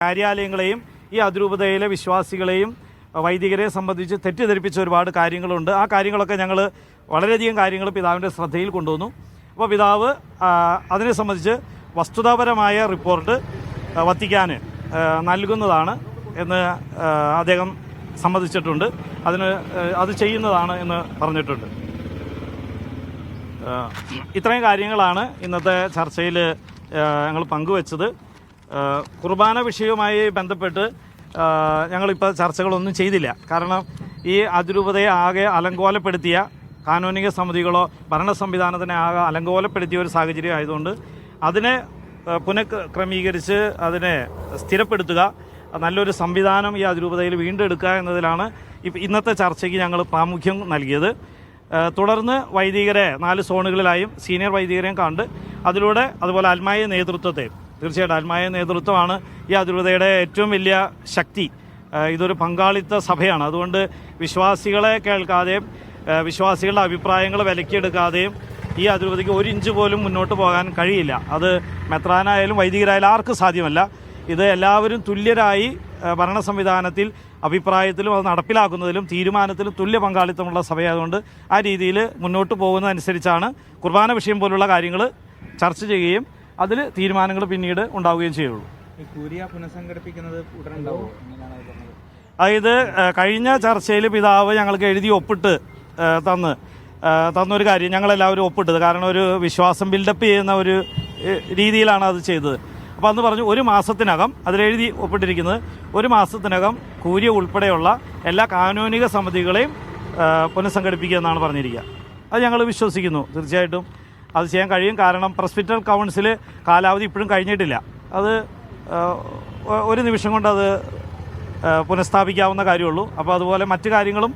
കാര്യാലയങ്ങളെയും ഈ അതിരൂപതയിലെ വിശ്വാസികളെയും വൈദികരെ സംബന്ധിച്ച് തെറ്റിദ്ധരിപ്പിച്ച ഒരുപാട് കാര്യങ്ങളുണ്ട്. ആ കാര്യങ്ങളൊക്കെ ഞങ്ങൾ വളരെയധികം കാര്യങ്ങൾ പിതാവിൻ്റെ ശ്രദ്ധയിൽ കൊണ്ടുവന്നു. അപ്പോൾ പിതാവ് അതിനെ സംബന്ധിച്ച് വസ്തുതാപരമായ റിപ്പോർട്ട് വത്തിക്കാന് നൽകുന്നതാണ് എന്ന് അദ്ദേഹം സമ്മതിച്ചിട്ടുണ്ട്. അത് ചെയ്യുന്നതാണ് എന്ന് പറഞ്ഞിട്ടുണ്ട്. ഇത്രയും കാര്യങ്ങളാണ് ഇന്നത്തെ ചർച്ചയിൽ ഞങ്ങൾ പങ്കുവച്ചത്. കുർബാന വിഷയവുമായി ബന്ധപ്പെട്ട് ഞങ്ങളിപ്പോൾ ചർച്ചകളൊന്നും ചെയ്തില്ല. കാരണം ഈ അതിരൂപതയെ ആകെ അലങ്കോലപ്പെടുത്തിയ കാനോനിക സമിതികളോ ഭരണ സംവിധാനത്തിനെ ആകെ അലങ്കോലപ്പെടുത്തിയ ഒരു സാഹചര്യം ആയതുകൊണ്ട് അതിനെ പുനഃക്രമീകരിച്ച് അതിനെ സ്ഥിരപ്പെടുത്തുക, നല്ലൊരു സംവിധാനം ഈ അതിരൂപതയിൽ വീണ്ടെടുക്കുക എന്നതിലാണ് ഇന്നത്തെ ചർച്ചയ്ക്ക് ഞങ്ങൾ പ്രാമുഖ്യം നൽകിയത്. തുടർന്ന് വൈദികരെ 4 സോണുകളിലായും സീനിയർ വൈദികരെയും കണ്ട് അതിലൂടെ അതുപോലെ ആത്മായ നേതൃത്വത്തെ, തീർച്ചയായിട്ടും ആത്മായ നേതൃത്വമാണ് ഈ അതിരൂപതയുടെ ഏറ്റവും വലിയ ശക്തി. ഇതൊരു പങ്കാളിത്ത സഭയാണ്. അതുകൊണ്ട് വിശ്വാസികളെ കേൾക്കാതെയും വിശ്വാസികളുടെ അഭിപ്രായങ്ങൾ വിലക്കിയെടുക്കാതെയും ഈ അതിരൂപതയ്ക്ക് 1 ഇഞ്ച് പോലും മുന്നോട്ട് പോകാൻ കഴിയില്ല. അത് മെത്രാനായാലും വൈദികരായാലും ആർക്കും സാധ്യമല്ല. ഇത് എല്ലാവരും തുല്യരായി ഭരണ സംവിധാനത്തിൽ അഭിപ്രായത്തിലും അത് നടപ്പിലാക്കുന്നതിലും തീരുമാനത്തിലും തുല്യ പങ്കാളിത്തമുള്ള സഭയായതുകൊണ്ട് ആ രീതിയിൽ മുന്നോട്ട് പോകുന്നതനുസരിച്ചാണ് കുർബാന വിഷയം പോലുള്ള കാര്യങ്ങൾ ചർച്ച ചെയ്യുകയും അതിൽ തീരുമാനങ്ങൾ പിന്നീട് ഉണ്ടാവുകയും ചെയ്യുള്ളൂ. അതായത് കഴിഞ്ഞ ചർച്ചയിൽ പിതാവ് ഞങ്ങൾക്ക് എഴുതി ഒപ്പിട്ട് തന്നൊരു കാര്യം ഞങ്ങളെല്ലാവരും ഒപ്പിട്ടത്. കാരണം ഒരു വിശ്വാസം ബിൽഡപ്പ് ചെയ്യുന്ന ഒരു രീതിയിലാണ് അത് ചെയ്തത്. അപ്പോൾ അന്ന് പറഞ്ഞു 1 മാസത്തിനകം, അതിലെഴുതി ഒപ്പിട്ടിരിക്കുന്നത് 1 മാസത്തിനകം കൂരിയ ഉൾപ്പെടെയുള്ള എല്ലാ കാനോനിക സമിതികളെയും പുനഃസംഘടിപ്പിക്കുക എന്നാണ് പറഞ്ഞിരിക്കുക. അത് ഞങ്ങൾ വിശ്വസിക്കുന്നു. തീർച്ചയായിട്ടും അത് ചെയ്യാൻ കഴിയും. കാരണം പ്രസ്ബിറ്റൽ കൗൺസിൽ കാലാവധി ഇപ്പോഴും കഴിഞ്ഞിട്ടില്ല. അത് ഒരു നിമിഷം കൊണ്ട് അത് പുനഃസ്ഥാപിക്കാവുന്ന കാര്യമുള്ളൂ. അപ്പോൾ അതുപോലെ മറ്റു കാര്യങ്ങളും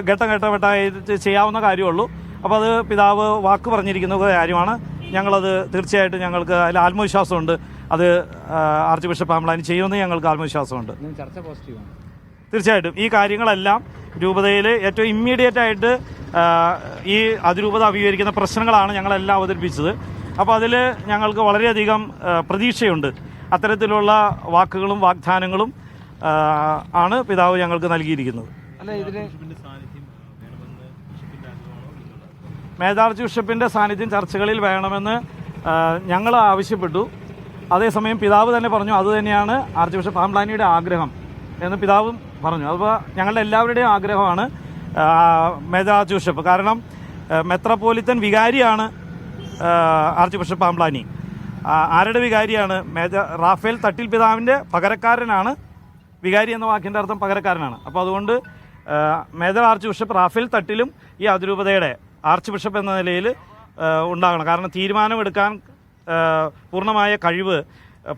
ഘട്ടമായിട്ട് ചെയ്യാവുന്ന കാര്യമുള്ളൂ. അപ്പോൾ അത് പിതാവ് വാക്ക് പറഞ്ഞിരിക്കുന്ന കാര്യമാണ്. ഞങ്ങളത് തീർച്ചയായിട്ടും ഞങ്ങൾക്ക് അതിൽ ആത്മവിശ്വാസമുണ്ട്. അത് ആർച്ച് ബിഷപ്പ് പാംബ്ലാനി ചെയ്യുമെന്ന് ഞങ്ങൾക്ക് ആത്മവിശ്വാസമുണ്ട്. ചർച്ച പോസിറ്റീവാണ്. തീർച്ചയായിട്ടും ഈ കാര്യങ്ങളെല്ലാം രൂപതയിൽ ഏറ്റവും ഇമ്മീഡിയറ്റ് ആയിട്ട് ഈ അതിരൂപത അഭിമുഖീകരിക്കുന്ന പ്രശ്നങ്ങളാണ് ഞങ്ങളെല്ലാം അവതരിപ്പിച്ചത്. അപ്പോൾ അതിൽ ഞങ്ങൾക്ക് വളരെയധികം പ്രതീക്ഷയുണ്ട്. അത്തരത്തിലുള്ള വാക്കുകളും വാഗ്ദാനങ്ങളും ആണ് പിതാവ് ഞങ്ങൾക്ക് നൽകിയിരിക്കുന്നത്. അല്ല, ഇതിൽ മേജർ ബിഷപ്പിൻ്റെ സാന്നിധ്യം ചർച്ചകളിൽ വേണമെന്ന് ഞങ്ങൾ ആവശ്യപ്പെട്ടു. അതേസമയം പിതാവ് തന്നെ പറഞ്ഞു അത് തന്നെയാണ് ആർച്ച് ബിഷപ്പ് പാംബ്ലാനിയുടെ ആഗ്രഹം എന്ന് പിതാവും പറഞ്ഞു. അപ്പോൾ ഞങ്ങളുടെ എല്ലാവരുടെയും ആഗ്രഹമാണ് മേജർ ആർച്ച് ബിഷപ്പ്. കാരണം മെത്രാപ്പോലിത്തൻ വികാരിയാണ് ആർച്ച് ബിഷപ്പ് പാംബ്ലാനി. ആരുടെ വികാരിയാണ്? മേജർ റാഫേൽ തട്ടിൽ പിതാവിൻ്റെ പകരക്കാരനാണ്. വികാരി എന്ന വാക്കിൻ്റെ അർത്ഥം പകരക്കാരനാണ്. അപ്പോൾ അതുകൊണ്ട് മേജർ ആർച്ച് ബിഷപ്പ് റാഫേൽ തട്ടിലും ഈ അതിരൂപതയുടെ ആർച്ച് ബിഷപ്പ് എന്ന നിലയിൽ ഉണ്ടാകണം. കാരണം തീരുമാനമെടുക്കാൻ പൂർണ്ണമായ കഴിവ്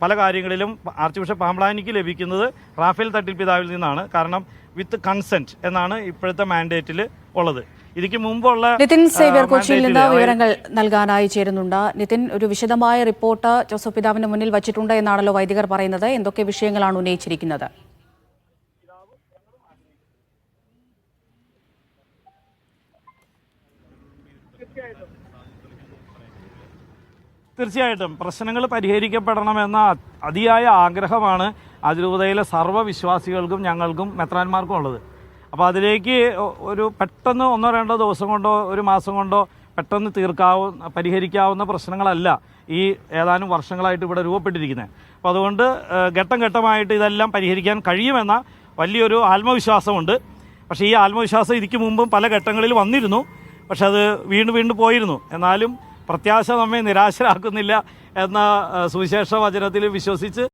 പല കാര്യങ്ങളിലും ആർച്ച് ബിഷപ്പ് പാംബ്ലാനിക്ക് ലഭിക്കുന്നത് റാഫേൽ തട്ടിൽ പിതാവിൽ നിന്നാണ്. കാരണം വിത്ത് കൺസെന്റ് എന്നാണ് ഇപ്പോഴത്തെ മാൻഡേറ്റിൽ ഉള്ളത്. ഇതിക്ക് മുമ്പുള്ള നിതിൻ സേവ്യർ കൊച്ചിയിൽ നിന്ന് വിവരങ്ങൾ നൽകാനായി ചേരുന്നുണ്ട്. നിതിൻ, ഒരു വിശദമായ റിപ്പോർട്ട് ജോസഫ് പിതാവിന് മുന്നിൽ വച്ചിട്ടുണ്ട് എന്നാണല്ലോ വൈദികർ പറയുന്നത്. എന്തൊക്കെ വിഷയങ്ങളാണ് ഉന്നയിച്ചിരിക്കുന്നത്? തീർച്ചയായിട്ടും പ്രശ്നങ്ങൾ പരിഹരിക്കപ്പെടണമെന്ന അതിയായ ആഗ്രഹമാണ് അതിരൂപതയിലെ സർവ്വവിശ്വാസികൾക്കും ഞങ്ങൾക്കും മെത്രാന്മാർക്കും ഉള്ളത്. അപ്പോൾ അതിലേക്ക് ഒരു പെട്ടെന്ന് 1-2 ദിവസം കൊണ്ടോ 1 മാസം കൊണ്ടോ പെട്ടെന്ന് പരിഹരിക്കാവുന്ന പ്രശ്നങ്ങളല്ല ഈ ഏതാനും വർഷങ്ങളായിട്ട് ഇവിടെ രൂപപ്പെട്ടിരിക്കുന്നത്. അപ്പോൾ അതുകൊണ്ട് ഘട്ടം ഘട്ടമായിട്ട് ഇതെല്ലാം പരിഹരിക്കാൻ കഴിയുമെന്ന വലിയൊരു ആത്മവിശ്വാസമുണ്ട്. പക്ഷേ ഈ ആത്മവിശ്വാസം ഇതിക്ക് മുമ്പും പല ഘട്ടങ്ങളിൽ വന്നിരുന്നു. പക്ഷെ അത് വീണ്ടും പോയിരുന്നു. എന്നാലും പ്രത്യാശ നമ്മെ നിരാശരാക്കുന്നില്ല എന്ന സുവിശേഷ വചനത്തിൽ വിശ്വസിച്ച്